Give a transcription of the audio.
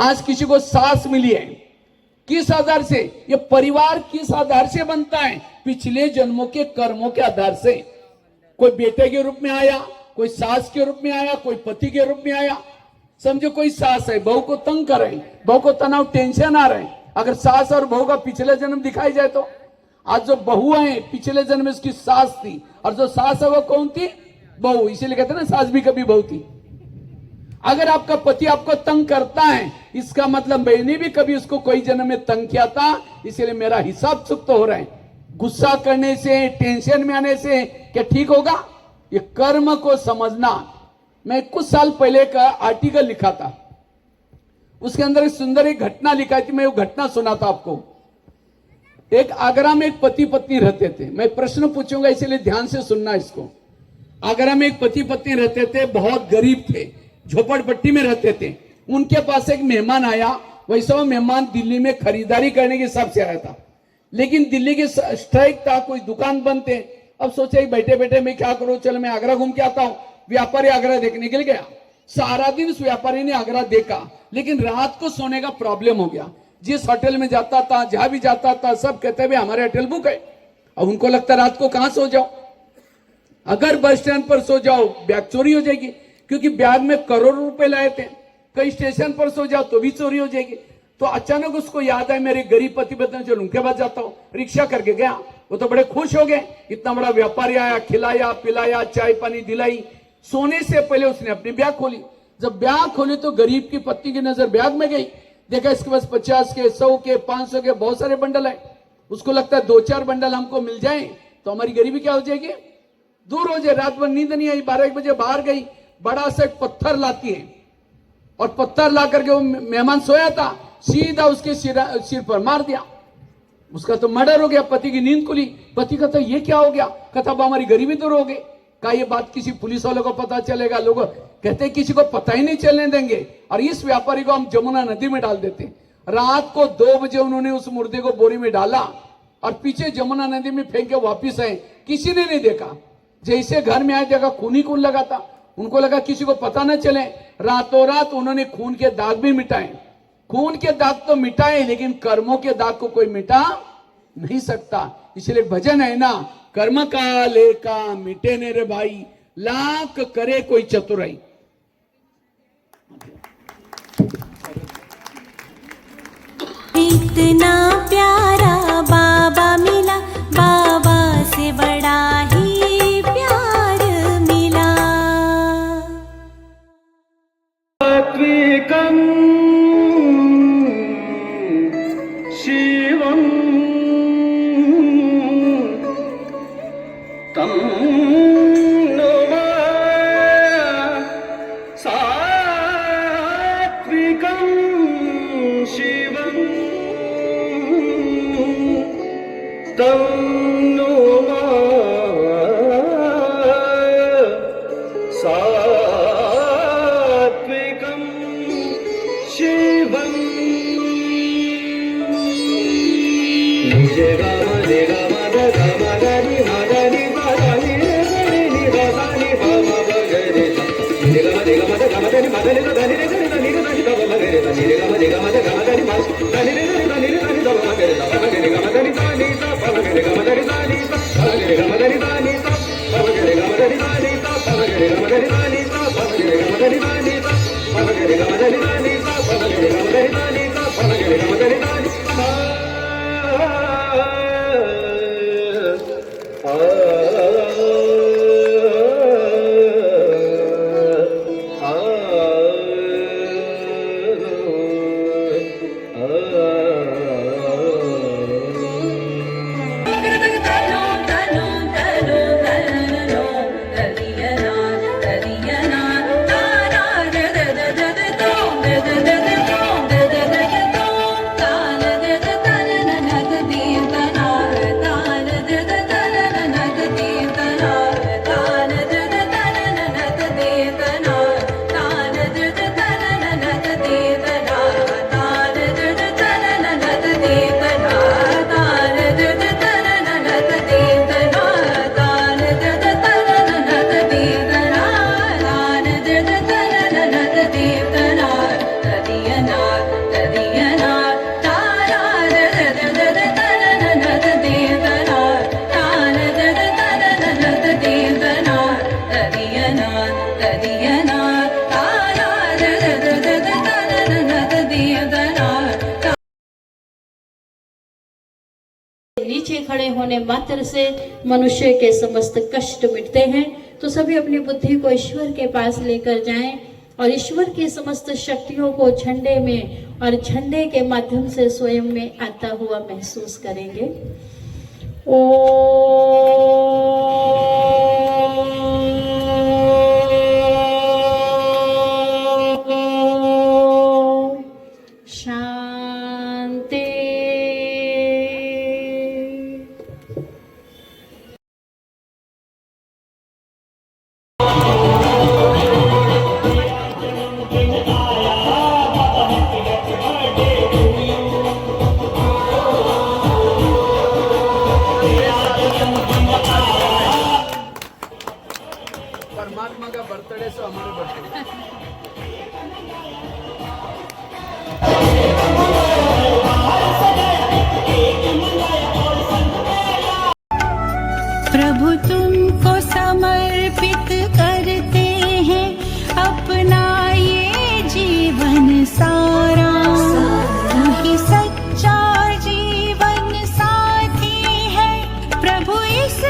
आज किसी को सास मिली है, किस आधार से? ये परिवार किस आधार से बनता है? पिछले जन्मों के कर्मों के आधार से। कोई बेटे के रूप में आया, कोई सास के रूप में आया, कोई पति के रूप में आया। समझो कोई सास है, बहू को तंग कर रही, बहू को तनाव टेंशन आ रहे, अगर सास और बहू का पिछले जन्म दिखाई जाए तो आज जो बहू है पिछले जन्म में उसकी सास थी, और जो सास है वो कौन थी? बहू। इसीलिए कहते हैं ना सास भी कभी बहू थी। अगर आपका पति आपको तंग करता है, इसका मतलब मैंने भी कभी उसको कोई जन्म में तंग किया था, इसीलिए मेरा हिसाब चुकता हो रहा है। गुस्सा करने से, टेंशन में आने से क्या ठीक होगा? ये कर्म को समझना। मैं कुछ साल पहले का आर्टिकल लिखा था, उसके अंदर एक सुंदर एक घटना लिखा थी। मैं वो घटना सुनाता आपको। एक आगरा में एक पति पत्नी रहते थे। मैं प्रश्न पूछूंगा इसलिए ध्यान से सुनना इसको। आगरा में एक पति पत्नी रहते थे, बहुत गरीब थे, झोपड़पट्टी में रहते थे। उनके पास एक मेहमान आया। वैसे वो मेहमान दिल्ली में खरीदारी करने के हिसाब से आया था, लेकिन दिल्ली के स्ट्राइक था, कोई दुकान बंद थे। अब सोचा बैठे बैठे मैं क्या करूं, चलो मैं आगरा घूम के आता हूं। व्यापारी आगरा देखने के लिए गया। सारा दिन उस व्यापारी ने आगरा देखा, लेकिन रात को सोने का प्रॉब्लम हो गया। जिस होटल में जाता था, जहां भी जाता था, सब कहते हुए हमारे होटल बुक है। अब उनको लगता रात को कहां सो जाओ, अगर बस स्टैंड पर सो जाओ बैग चोरी हो जाएगी, क्योंकि बैग में करोड़ों रुपए लाए थे। कहीं स्टेशन पर सो जाओ तो भी चोरी हो जाएगी। तो अचानक उसको याद है, मेरे गरीब पति पत्नी, चलो उनके पास जाता हूं। रिक्शा करके गया। वो तो बड़े खुश हो गए, इतना बड़ा व्यापारी आया, खिलाया पिलाया, चाय पानी दिलाई। सोने से पहले उसने अपनी बैग खोली। जब बैग खोली तो गरीब की पत्नी की नजर बैग में गई। देखा इसके पास 50 के, 100 के, 500 के बहुत सारे बंडल है। उसको लगता है 2-4 बंडल हमको मिल जाए तो हमारी गरीबी क्या हो जाएगी, दूर हो जाए। रात भर नींद नहीं आई, 12-1 बजे बाहर गई। बड़ा सा एक पत्थर लाती है, और पत्थर ला करके वो मेहमान सोया था, सीधा उसके सिर पर मार दिया। उसका तो मर्डर हो गया। पति की नींद खुली। पति कहता ये क्या हो गया? कहता अब हमारी गरीबी दूर हो गई। का ये बात किसी पुलिस वालों को पता चलेगा? लोग कहते किसी को पता ही नहीं चलने देंगे, और इस व्यापारी को हम जमुना नदी में डाल देते। रात को 2 बजे उन्होंने उस मुर्दे को बोरी में डाला और पीछे जमुना नदी में फेंक के वापिस आए। किसी ने नहीं देखा। जैसे घर में आए देखा खून ही खून लगा था। उनको लगा किसी को पता न चले। रातों रात उन्होंने खून के दाग भी मिटाए। खून के दाग तो मिटाए, लेकिन कर्मों के दाग को कोई मिटा नहीं सकता। इसलिए भजन है ना, कर्म का लेका मिटे ने रे भाई, लाख करे कोई चतुराई। इतना प्यारा बाबा मिला, बाबा से बड़ा ही प्यार मिला। सात्विकं शिवं तं नमामि। सात्विकं शिवं तं नमामि। सात्विकं शिवं। जय राम जय राम राम रानी रानी रानी रानी रानी बाबा बगरे जय राम जय राम राम रानी रानी रानी रानी रानी बाबा बगरे जय राम जय राम राम रानी रानी रानी रानी बाबा बगरे जय राम जय राम रानी रानी बाबा बगरे राम रानी रानी बाबा बगरे राम रानी रानी बाबा बगरे राम रानी रानी बाबा बगरे राम रानी रानी बाबा बगरे राम रानी रानी बाबा बगरे राम रानी रानी बाबा बगरे राम रानी रानी बाबा बगरे राम रानी रानी। खड़े होने मात्र से मनुष्य के समस्त कष्ट मिटते हैं। तो सभी अपनी बुद्धि को ईश्वर के पास लेकर जाएं और ईश्वर की समस्त शक्तियों को झंडे में और झंडे के माध्यम से स्वयं में आता हुआ महसूस करेंगे। शांति। परमात्मा का बर्थडे सो हमारे बर्थडे। प्रभु तुमको समर्पित करते हैं अपना ये जीवन सारा, तू ही सच्चा जीवन साथी है प्रभु इस